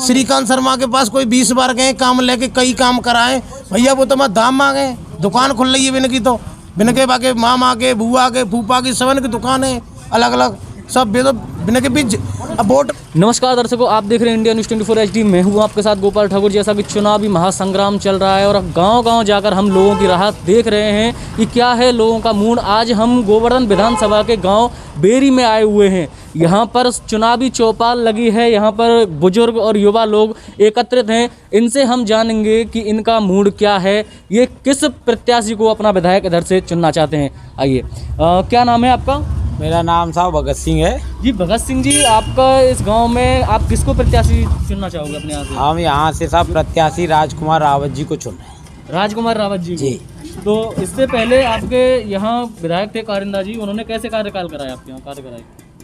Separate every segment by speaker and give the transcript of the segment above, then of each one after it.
Speaker 1: श्रीकांत शर्मा के पास कोई 20 बार गए, काम लेके कई काम कराए भैया, वो तो मैं दाम मांगे। दुकान खुल रही है बिन की, तो बिन के बाके मामा के, बुआ के, फूफा की, सबन की दुकान है अलग अलग, सब बिन के बीच वोट।
Speaker 2: नमस्कार दर्शकों, आप देख रहे हैं इंडिया न्यूज़ 24 HD। मैं हूं आपके साथ गोपाल ठाकुर। जैसा कि चुनावी महासंग्राम चल रहा है और गांव-गांव जाकर हम लोगों की राह देख रहे हैं कि क्या है लोगों का मूड। आज हम गोवर्धन विधानसभा के गांव बेरी में आए हुए हैं। यहां पर चुनावी चौपाल लगी है, यहां पर बुजुर्ग और युवा लोग एकत्रित हैं। इनसे हम जानेंगे कि इनका मूड क्या है, ये किस प्रत्याशी को अपना विधायक इधर से चुनना चाहते हैं। आइए, क्या नाम है आपका?
Speaker 3: मेरा नाम साहब भगत सिंह है
Speaker 2: जी। भगत सिंह जी, आपका इस गांव में आप किसको प्रत्याशी चुनना चाहोगे अपने यहाँ से?
Speaker 3: हम यहाँ से साहब प्रत्याशी राजकुमार रावत जी को चुन रहे हैं।
Speaker 2: राजकुमार रावत जी
Speaker 3: जी।
Speaker 2: तो इससे पहले आपके यहाँ विधायक थे कारिंदा जी, उन्होंने कैसे कार्यकाल कराया आपके यहाँ? कार्य कराए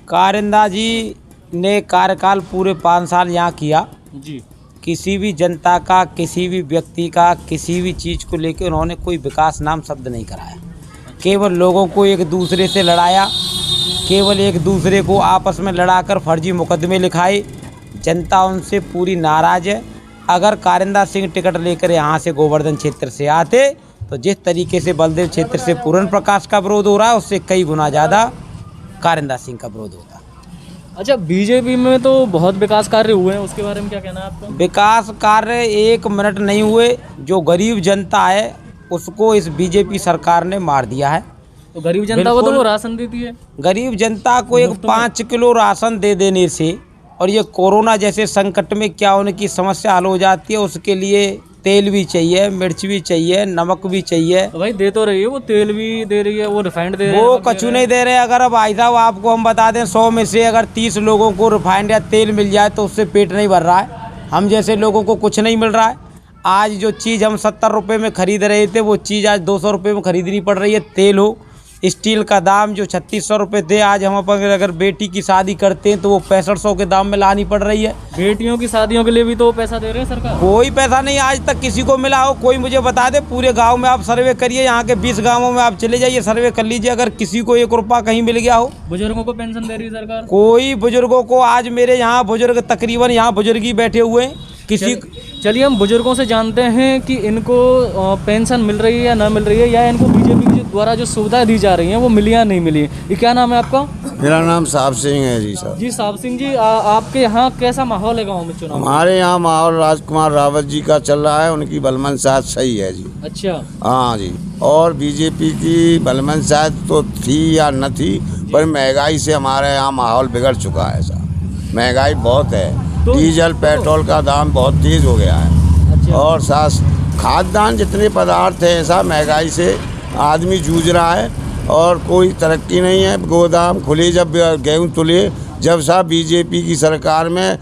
Speaker 3: कारिंदा जी ने कार्यकाल पूरे 5 साल यहाँ किया
Speaker 2: जी।
Speaker 3: किसी भी जनता का, किसी भी व्यक्ति का, किसी भी चीज़ को लेकर उन्होंने कोई विकास नाम शब्द नहीं कराया। केवल लोगों को एक दूसरे से लड़ाया, केवल एक दूसरे को आपस में लड़ाकर फर्जी मुकदमे लिखाए। जनता उनसे पूरी नाराज है। अगर कारिंदा सिंह टिकट लेकर यहाँ से गोवर्धन क्षेत्र से आते तो जिस तरीके से बलदेव क्षेत्र से पूर्ण प्रकाश का विरोध हो रहा है उससे कई गुना ज़्यादा कारिंदा सिंह का विरोध होता।
Speaker 2: अच्छा, बीजेपी में तो बहुत विकास कार्य हुए हैं, उसके बारे में क्या कहना है आपका?
Speaker 3: विकास कार्य 1 मिनट नहीं हुए। जो गरीब जनता है उसको इस बीजेपी सरकार ने मार दिया है।
Speaker 2: तो गरीब जनता को तो वो राशन देती है।
Speaker 3: गरीब जनता को एक 5 किलो राशन दे देने से और ये कोरोना जैसे संकट में क्या उनकी समस्या हल हो जाती है। उसके लिए तेल भी चाहिए, मिर्च भी चाहिए, नमक भी चाहिए।
Speaker 2: तो भाई दे तो रही है, वो तेल भी दे रही है, वो रिफाइंड दे रही है,
Speaker 3: वो कछु नहीं दे रहे। अगर अब भाई साहब आपको हम बता दें 100 में से अगर 30 लोगों को रिफाइंड या तेल मिल जाए तो उससे पेट नहीं भर रहा है। हम जैसे लोगों को कुछ नहीं मिल रहा है। आज जो चीज़ हम 70 रुपये में खरीद रहे थे वो चीज़ आज 200 रुपये में खरीदनी पड़ रही है। तेल हो, स्टील का दाम जो 3600 रुपये थे, आज हम अगर बेटी की शादी करते हैं तो वो 6500 के दाम में लानी पड़ रही है।
Speaker 2: बेटियों की शादियों के लिए भी तो पैसा दे रहे हैं सरकार?
Speaker 3: कोई पैसा नहीं आज तक किसी को मिला हो। कोई मुझे बता दे, पूरे गांव में आप सर्वे करिए, यहाँ के 20 गांवों में आप चले जाइए, सर्वे कर लीजिए, अगर किसी को 1 रुपया कहीं मिल गया हो।
Speaker 2: बुजुर्गों को पेंशन दे रही है सरकार?
Speaker 3: कोई बुजुर्गों को, आज मेरे यहाँ बुजुर्ग तकरीबन यहाँ बुजुर्ग ही बैठे हुए हैं।
Speaker 2: चलिए हम बुजुर्गों से जानते हैं कि इनको पेंशन मिल रही है या ना मिल रही है, या इनको बीजेपी द्वारा जो सुविधा दी जा रही है वो मिली या नहीं मिली। ये क्या नाम है आपका?
Speaker 1: मेरा नाम साहब सिंह है जी। साहब
Speaker 2: जी, साहब सिंह जी, आपके यहाँ कैसा माहौल है गाँव में चुनाव?
Speaker 1: हमारे यहाँ माहौल राजकुमार रावत जी का चल रहा है, उनकी बलमन शायद सही है जी।
Speaker 2: अच्छा।
Speaker 1: हाँ जी। और बीजेपी की बलमन शायद तो थी या न थी, पर महंगाई से हमारे यहाँ माहौल बिगड़ चुका है साहब। महंगाई बहुत है, डीजल पेट्रोल का दाम बहुत तेज़ हो गया है।
Speaker 2: अच्छा।
Speaker 1: और साथ खाद्यान्न जितने पदार्थ हैं साहब, महंगाई से आदमी जूझ रहा है और कोई तरक्की नहीं है। गोदाम खुले जब गेहूँ तुले, जब साहब बीजेपी की सरकार में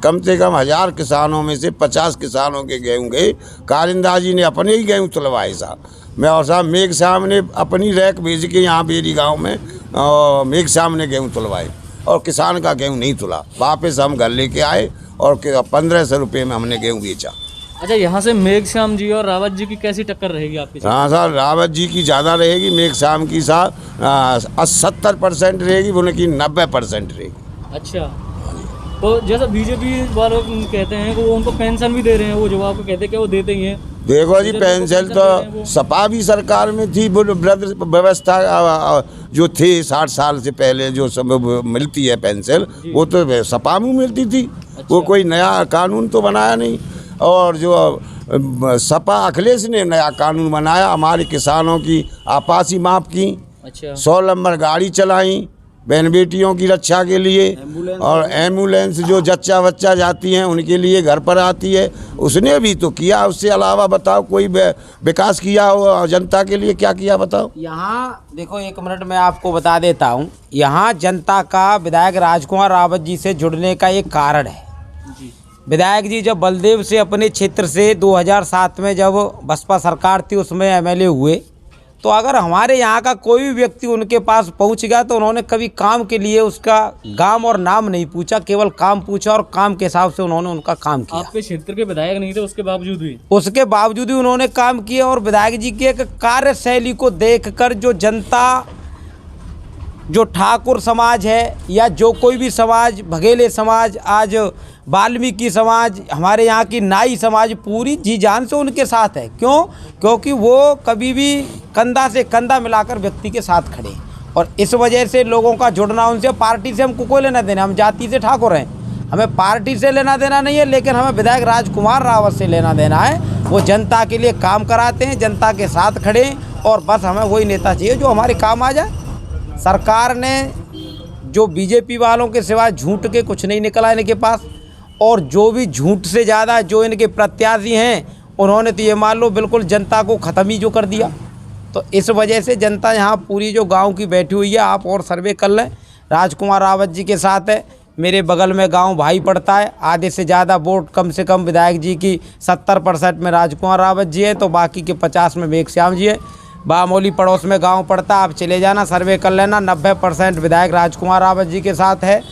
Speaker 1: कम से कम 1000 किसानों में से 50 किसानों के गेहूँ गए। कारिंदा जी ने अपने ही गेहूँ तुलवाए साहब। मैं और साहब मेघ श्याम ने अपनी रैक भेज के यहाँ बेरी गाँव में मेघ श्याम ने गेहूँ तुलवाए और किसान का गेहूँ नहीं तुला। वापस हम घर लेके आए और 1500 रुपये में हमने गेहूँ बेचा।
Speaker 2: अच्छा, यहाँ से मेघ श्याम जी और रावत जी की कैसी टक्कर रहेगी आपकी?
Speaker 1: हाँ साहब, रावत जी की ज़्यादा रहेगी, मेघ श्याम की साहब 70% रहेगी, उनकी 90% रहेगी।
Speaker 2: अच्छा, तो जैसा बीजेपी वालों कहते हैं कि वो उनको पेंशन भी दे रहे हैं, वो जो आपको कहते हैं कि वो देते ही हैं।
Speaker 1: देखो जी, पेंशन तो सपा भी सरकार में थी, वृद्ध व्यवस्था जो थी 60 साल से पहले जो सब मिलती है पेंशन, वो तो सपा में मिलती थी।
Speaker 2: अच्छा।
Speaker 1: वो कोई नया कानून तो बनाया नहीं। और जो सपा अखिलेश ने नया कानून बनाया, हमारे किसानों की आपासी माफ़ की।
Speaker 2: अच्छा।
Speaker 1: 100 नंबर गाड़ी चलाई बहन बेटियों की रक्षा के लिए, और एम्बुलेंस जो जच्चा बच्चा जाती हैं उनके लिए घर पर आती है, उसने भी तो किया। उससे अलावा बताओ कोई विकास किया हो जनता के लिए? क्या किया बताओ?
Speaker 3: यहाँ देखो 1 मिनट में आपको बता देता हूँ। यहाँ जनता का विधायक राजकुमार रावत जी से जुड़ने का एक कारण है। विधायक जी जब बलदेव से अपने क्षेत्र से 2007 में जब बसपा सरकार थी उसमें MLA हुए, तो अगर हमारे यहाँ का कोई भी व्यक्ति उनके पास पहुँच गया तो उन्होंने कभी काम के लिए उसका गांव और नाम नहीं पूछा, केवल काम पूछा और काम के हिसाब से उन्होंने उनका काम किया।
Speaker 2: आपके क्षेत्र के विधायक नहीं थे, उसके बावजूद भी उन्होंने काम किया। और विधायक जी की एक कार्यशैली को देखकर जो जनता
Speaker 3: जो ठाकुर समाज है या जो कोई भी समाज, बघेले समाज, आज वाल्मीकि समाज, हमारे यहाँ की नाई समाज पूरी जी जान से उनके साथ है। क्यों? क्योंकि वो कभी भी कंधा से कंधा मिलाकर व्यक्ति के साथ खड़े, और इस वजह से लोगों का जुड़ना उनसे। पार्टी से हमको कोई लेना देना, हम जाति से ठाकुर हैं, हमें पार्टी से लेना देना नहीं है, लेकिन हमें विधायक राजकुमार रावत से लेना देना है। वो जनता के लिए काम कराते हैं, जनता के साथ खड़े हैं, और बस हमें वही नेता चाहिए जो हमारे काम आ जाए। सरकार ने जो बीजेपी वालों के सिवा झूठ के कुछ नहीं निकला इनके पास, और जो भी झूठ से ज़्यादा जो इनके प्रत्याशी हैं उन्होंने तो ये मान लो बिल्कुल जनता को ख़त्म ही जो कर दिया। तो इस वजह से जनता यहाँ पूरी जो गांव की बैठी हुई है, आप और सर्वे कर लें, राजकुमार रावत जी के साथ है। मेरे बगल में गांव भाई पड़ता है, आधे से ज़्यादा वोट कम से कम विधायक जी की 70% में राजकुमार रावत जी है, तो बाकी के 50 में मेघश्याम जी है। बामोली पड़ोस में गांव पड़ता, आप चले जाना, सर्वे कर लेना, 90% विधायक राजकुमार रावत जी के साथ है।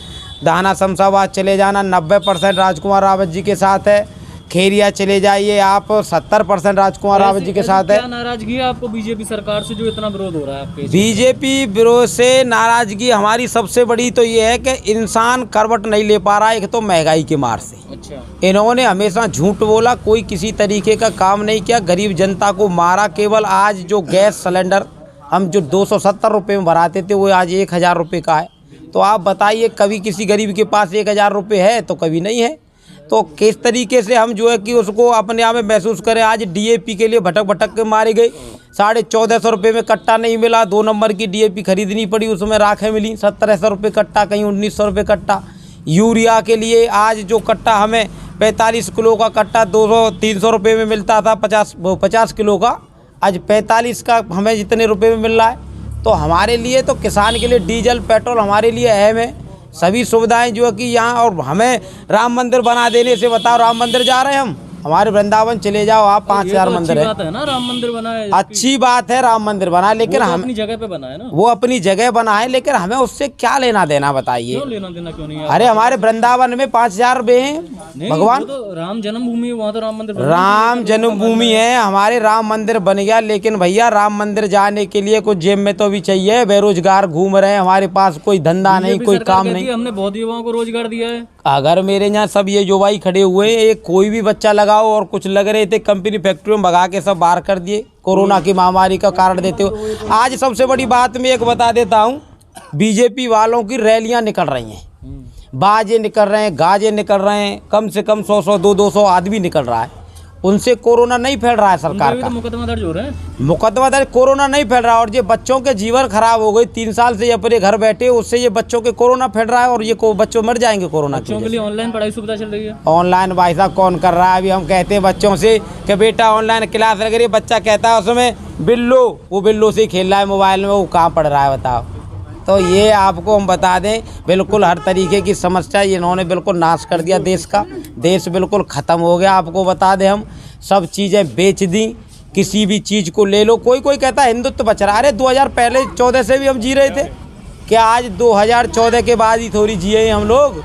Speaker 3: दाना शमशाबाद चले जाना, 90% राजकुमार रावत जी के साथ है। खेरिया चले जाइए आप, 70% राजकुमार रावत जी के साथ है।
Speaker 2: क्या नाराजगी है आपको बीजेपी सरकार से जो इतना विरोध हो रहा है आपके?
Speaker 3: बीजेपी विरोध से नाराजगी हमारी सबसे बड़ी तो ये है कि इंसान करवट नहीं ले पा रहा है, एक तो महंगाई के मार से।
Speaker 2: अच्छा,
Speaker 3: इन्होंने हमेशा झूठ बोला, कोई किसी तरीके का काम नहीं किया, गरीब जनता को मारा। केवल आज जो गैस सिलेंडर हम जो 270 रुपये में भराते थे वो आज 1000 रुपये का है। तो आप बताइए, कभी किसी गरीब के पास 1000 रुपये है तो कभी नहीं है। तो किस तरीके से हम जो है कि उसको अपने आप में महसूस करें। आज डीएपी के लिए भटक भटक के मारे गए, 1450 रुपये में कट्टा नहीं मिला, 2 नंबर की डीएपी खरीदनी पड़ी, उसमें राखें मिली 1700 रुपये कट्टा, कहीं 1900 रुपये कट्टा। यूरिया के लिए आज जो कट्टा हमें 45 किलो का कट्टा 200-300 रुपये में मिलता था, 50 किलो का, आज 45 का हमें जितने रुपये में मिल रहा है। तो हमारे लिए तो किसान के लिए डीजल पेट्रोल हमारे लिए अहम है, सभी सुविधाएं जो है कि यहाँ। और हमें राम मंदिर बना देने से, बताओ, राम मंदिर जा रहे हैं हम, हमारे वृंदावन चले जाओ आप, 5000 मंदिर है।
Speaker 2: बात है ना, राम मंदिर बना है,
Speaker 3: अच्छी बात है राम मंदिर बना, लेकिन हम
Speaker 2: अपनी जगह पे बना है ना,
Speaker 3: वो अपनी जगह बना है, लेकिन हमें उससे क्या लेना देना बताइए।
Speaker 2: क्यों लेना देना क्यों नहीं है?
Speaker 3: अरे हमारे वृंदावन में 5000 रुपये हैं भगवान,
Speaker 2: वो तो राम जन्मभूमि है, वहाँ तो राम मंदिर
Speaker 3: राम जन्मभूमि है, हमारे राम मंदिर बन गया। लेकिन भैया राम मंदिर जाने के लिए कुछ जेब में तो भी चाहिए, बेरोजगार घूम रहे हैं, हमारे पास कोई धंधा नहीं, कोई काम नहीं।
Speaker 2: हमने बहुत युवाओं को रोजगार दिया है।
Speaker 3: अगर मेरे यहाँ सब ये जो भाई खड़े हुए हैं, एक कोई भी बच्चा लगाओ, और कुछ लग रहे थे कंपनी फैक्ट्री में भगा के सब बाहर कर दिए, कोरोना की महामारी का कारण देते हो। आज सबसे बड़ी बात मैं एक बता देता हूँ, बीजेपी वालों की रैलियाँ निकल रही हैं, बाजे निकल रहे हैं, गाजे निकल रहे हैं, कम से कम 100-100, 200 आदमी निकल रहा है, उनसे कोरोना नहीं फैल रहा है सरकार का।
Speaker 2: मुकदमा दर्ज हो रहे हैं,
Speaker 3: मुकदमा दर्ज, कोरोना नहीं फैल रहा। और ये बच्चों के जीवन खराब हो गई, 3 साल से ये अपने घर बैठे, उससे ये बच्चों के कोरोना फैल रहा है, और ये बच्चों मर जाएंगे कोरोना
Speaker 2: बच्चों के लिए ऑनलाइन पढ़ाई सुविधा चल रही है।
Speaker 3: ऑनलाइन भाई साहब कौन कर रहा है? अभी हम कहते हैं बच्चों से कि बेटा ऑनलाइन क्लास लग रही है, बच्चा कहता है उसमें बिल्लो, वो बिल्लो से खेल रहा है मोबाइल में, वो कहाँ पढ़ रहा है बताओ। तो ये आपको हम बता दें, बिल्कुल हर तरीके की समस्या इन्होंने बिल्कुल नाश कर दिया देश का, देश बिल्कुल ख़त्म हो गया। आपको बता दें, हम सब चीज़ें बेच दी, किसी भी चीज़ को ले लो। कोई कहता है हिंदुत्व बच रहा है, अरे 2014 से भी हम जी रहे थे क्या? आज 2014 के बाद ही थोड़ी जिए हम लोग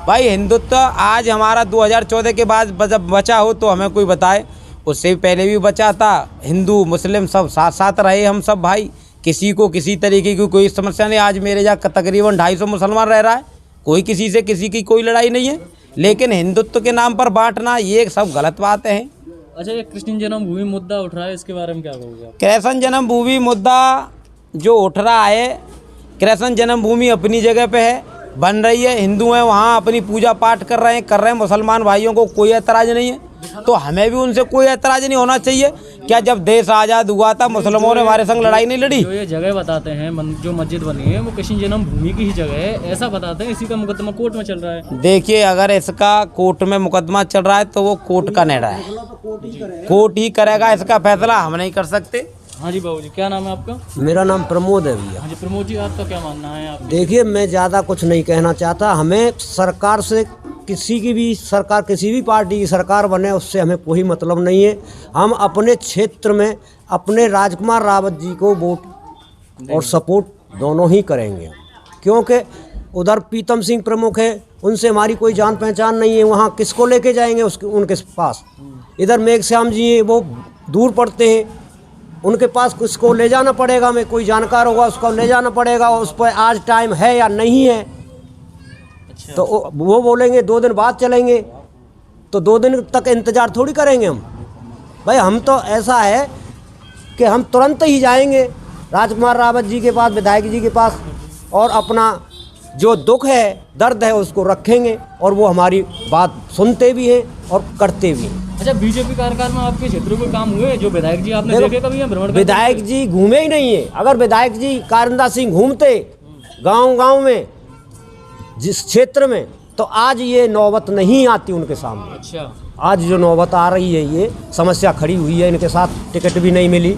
Speaker 3: भाई। हिंदुत्व आज हमारा 2014 के बाद जब बचा हो तो हमें कोई बताए, उससे पहले भी बचा था। हिंदू मुस्लिम सब साथ साथ रहे हम सब भाई, किसी को किसी तरीके की कोई समस्या नहीं। आज मेरे यहाँ तकरीबन 250 मुसलमान रह रहा है, कोई किसी से किसी की कोई लड़ाई नहीं है। लेकिन हिंदुत्व के नाम पर बांटना, ये सब गलत बातें हैं।
Speaker 2: अच्छा, ये कृष्ण जन्मभूमि मुद्दा उठ रहा है, इसके बारे में क्या कहोगे आप?
Speaker 3: कृष्ण जन्मभूमि मुद्दा जो उठ रहा है, कृष्ण जन्मभूमि अपनी जगह पे है, बन रही है, हिंदू हैं वहाँ अपनी पूजा पाठ कर रहे हैं, मुसलमान भाइयों को कोई ऐतराज़ नहीं है, तो हमें भी उनसे कोई ऐतराज़ नहीं होना चाहिए। क्या जब देश आज़ाद हुआ था मुसलमानों ने हमारे संग लड़ाई नहीं लड़ी?
Speaker 2: जो ये जगह बताते हैं, जो मस्जिद बनी है वो कृष्ण जन्मभूमि की ही जगह है, ऐसा बताते हैं। इसी का मुकदमा कोर्ट में चल रहा है।
Speaker 3: देखिए, अगर इसका कोर्ट में मुकदमा चल रहा है तो वो कोर्ट का निर्णय है, कोर्ट ही करेगा इसका फैसला, हम नहीं कर सकते।
Speaker 2: हाँ जी बाबू जी, क्या नाम है आपका?
Speaker 4: मेरा नाम प्रमोद है भैया।
Speaker 2: हाँ जी प्रमोद जी, आपका क्या मानना है? आप
Speaker 4: देखिए, मैं ज़्यादा कुछ नहीं कहना चाहता। हमें सरकार से, किसी की भी सरकार, किसी भी पार्टी की सरकार बने, उससे हमें कोई मतलब नहीं है। हम अपने क्षेत्र में अपने राजकुमार रावत जी को वोट और सपोर्ट दोनों ही करेंगे, क्योंकि उधर प्रीतम सिंह प्रमुख है, उनसे हमारी कोई जान पहचान नहीं है, वहाँ किसको लेके जाएंगे उनके पास। इधर मेघश्याम जी हैं, वो दूर पड़ते हैं, उनके पास किसको ले जाना पड़ेगा, हमें कोई जानकार होगा उसको ले जाना पड़ेगा, उस पर आज टाइम है या नहीं है। तो वो बोलेंगे 2 दिन बाद चलेंगे, तो 2 दिन तक इंतज़ार थोड़ी करेंगे हम। भाई हम तो ऐसा है कि हम तुरंत ही जाएंगे राजकुमार रावत जी के पास, विधायक जी के पास, और अपना जो दुख है, दर्द है, उसको रखेंगे, और वो हमारी बात सुनते भी हैं और करते भी हैं।
Speaker 2: अच्छा, बीजेपी कार्यकाल में आपके क्षेत्र में काम हुए जो विधायक जी आपने देखे कभी या भ्रमण?
Speaker 4: विधायक जी घूमे ही नहीं है। अगर विधायक जी कारिंदा सिंह घूमते गांव में जिस क्षेत्र में, तो आज ये नौबत नहीं आती उनके सामने।
Speaker 2: अच्छा,
Speaker 4: आज जो नौबत आ रही है, ये समस्या खड़ी हुई है, इनके साथ टिकट भी नहीं मिली,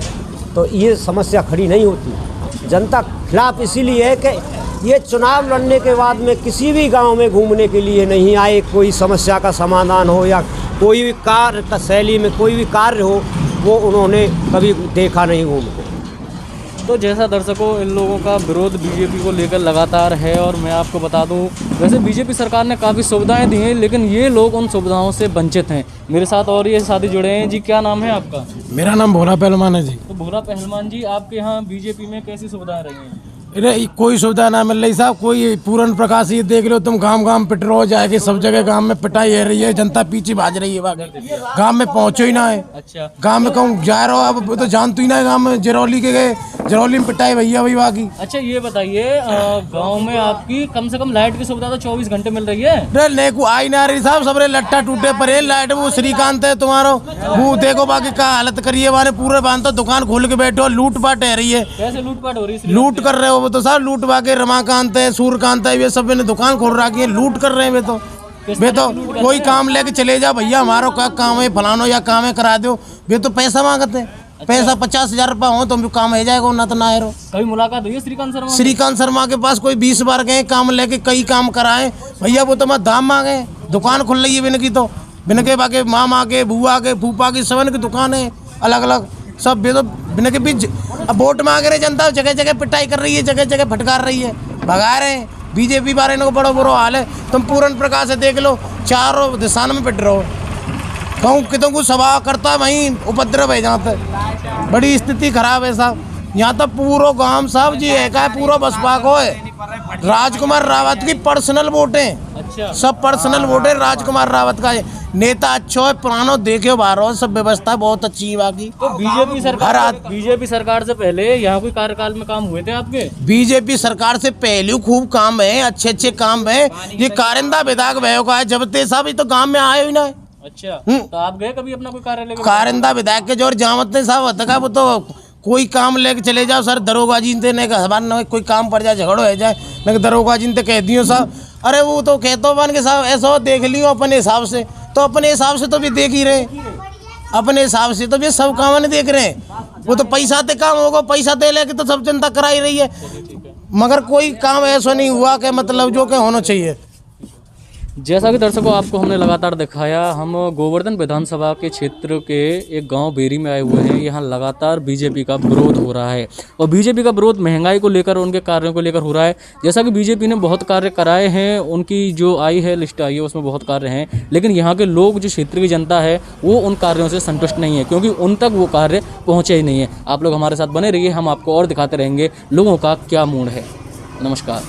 Speaker 4: तो ये समस्या खड़ी नहीं होती। जनता खिलाफ इसीलिए है कि ये चुनाव लड़ने के बाद में किसी भी गांव में घूमने के लिए नहीं आए, कोई समस्या का समाधान हो या कोई भी कार्य का शैली में कोई भी कार्य हो, वो उन्होंने कभी देखा नहीं घूम के।
Speaker 2: तो जैसा दर्शकों, इन लोगों का विरोध बीजेपी को लेकर लगातार है, और मैं आपको बता दूं, वैसे बीजेपी सरकार ने काफ़ी सुविधाएं दी हैं, लेकिन ये लोग उन सुविधाओं से वंचित हैं। मेरे साथ और ये साथी जुड़े हैं। जी, क्या नाम है आपका?
Speaker 5: मेरा नाम भोला पहलवान है जी।
Speaker 2: तो भोला पहलवान जी, आपके यहाँ बीजेपी में कैसी सुविधाएं रही हैं?
Speaker 5: अरे कोई सुविधा ना मिल रही साहब, कोई पूर्ण प्रकाश ये देख लो तुम, गांव पेट्रोल जाएगी, सब जगह गांव में पिटाई हो रही है, जनता पीछे भाज रही है, गांव में पहुंचो ही ना है।
Speaker 2: अच्छा,
Speaker 5: गांव में कहूँ जा रहा हो, अब तो जानते ही ना है, गांव में जरौली के गए, जरौली में पिटाई भैया वही बाकी।
Speaker 2: अच्छा, ये बताइए, गांव में आपकी कम से कम लाइट की सुविधा तो 24 घंटे मिल रही है?
Speaker 5: अरे को आई ना रही साहब, सबरे लट्टा टूटे पड़े लाइट। वो श्रीकांत है तुम्हारा, वो देखो बाकी का हालत करिए, वाले पूरे बांधो दुकान खोल के बैठो, लूटपाट है रही है।
Speaker 2: कैसे लूटपाट हो रही है?
Speaker 5: लूट कर रहे हो वो तो साहब, लूट के रमाकांत है, सूर्यकांत है, ये सब ने दुकान खोल रखी है, लूट कर रहे हैं वे तो कोई काम लेके चले जा भैया, हमारा क्या काम है, फलानो या काम है करा दो, वे तो पैसा मांगते हैं। पैसा 50,000 रुपया हो तो काम हो जाएगा, ना तो ना है। कभी
Speaker 2: मुलाकात हुई है श्रीकांत शर्मा?
Speaker 5: श्रीकांत शर्मा के पास कोई 20 बार गए, काम लेके कई काम कराए भैया, वो तो मैं दाम मांगे। दुकान खुल रही है बिन की, तो बिन के बाकी मामा के, बुआ के, फूफा की, सबन की दुकान है अलग अलग सब। वे तो बिन के बीच अब वोट मांग रहे, जनता जगह जगह पिटाई कर रही है, जगह जगह फटकार रही है, भगा रहे हैं। बीजेपी बारे को बड़ा बुरा हाल है। तुम पूर्ण प्रकाश से देख लो, चारों दिशा में पिट रहो, कहूँ कितों को सभा करता है, वहीं उपद्रव है, जहाँ तक बड़ी स्थिति खराब है साहब। यहाँ तो पूरा गांव साहब जी है का पूरा बसपा को है। राजकुमार रावत की पर्सनल वोटें।
Speaker 2: अच्छा,
Speaker 5: सब पर्सनल वोट है राजकुमार रावत का। नेता अच्छा है, पुरानो देखे बाहर, सब व्यवस्था बहुत अच्छी है बाकी।
Speaker 2: तो बीजेपी सरकार से पहले यहाँ कोई कार्यकाल में काम हुए थे आपके?
Speaker 5: बीजेपी सरकार से पहले खूब काम है, अच्छे अच्छे काम है। ये कारिंदा विधायक भयो का है, जब ते साहब ये तो गाँव में आए ही ना है।
Speaker 2: अच्छा, तो आप गए कभी अपना कोई कार्यालय?
Speaker 5: कारिंदा विधायक के जोर जामत ने साहब होता, वो तो कोई काम लेके चले जाओ सर, दरोगा जी ने हमारे कोई काम पड़ जाए, झगड़ो हो जाए, मैं दरोगा जी ने कह दियो साहब, अरे वो तो कहते बन के साहब ऐसा देख लियो अपने हिसाब से, तो अपने हिसाब से तो भी देख ही रहे, अपने हिसाब से तो भी सब काम नहीं देख रहे हैं। वो तो पैसा दे काम होगा, पैसा दे लेके तो सब जनता करा ही रही है, मगर कोई काम ऐसा नहीं हुआ कि मतलब जो कि होना चाहिए।
Speaker 2: जैसा कि दर्शकों आपको हमने लगातार दिखाया, हम गोवर्धन विधानसभा के क्षेत्र के एक गांव बेरी में आए हुए हैं। यहाँ लगातार बीजेपी का विरोध हो रहा है, और बीजेपी का विरोध महंगाई को लेकर, उनके कार्यों को लेकर हो रहा है। जैसा कि बीजेपी ने बहुत कार्य कराए हैं, उनकी जो आई है लिस्ट आई है उसमें बहुत कार्य हैं, लेकिन यहाँ के लोग, जो क्षेत्र की जनता है, वो उन कार्यों से संतुष्ट नहीं है, क्योंकि उन तक वो कार्य पहुँचे ही नहीं है। आप लोग हमारे साथ बने रहिए, हम आपको और दिखाते रहेंगे लोगों का क्या मूड है। नमस्कार।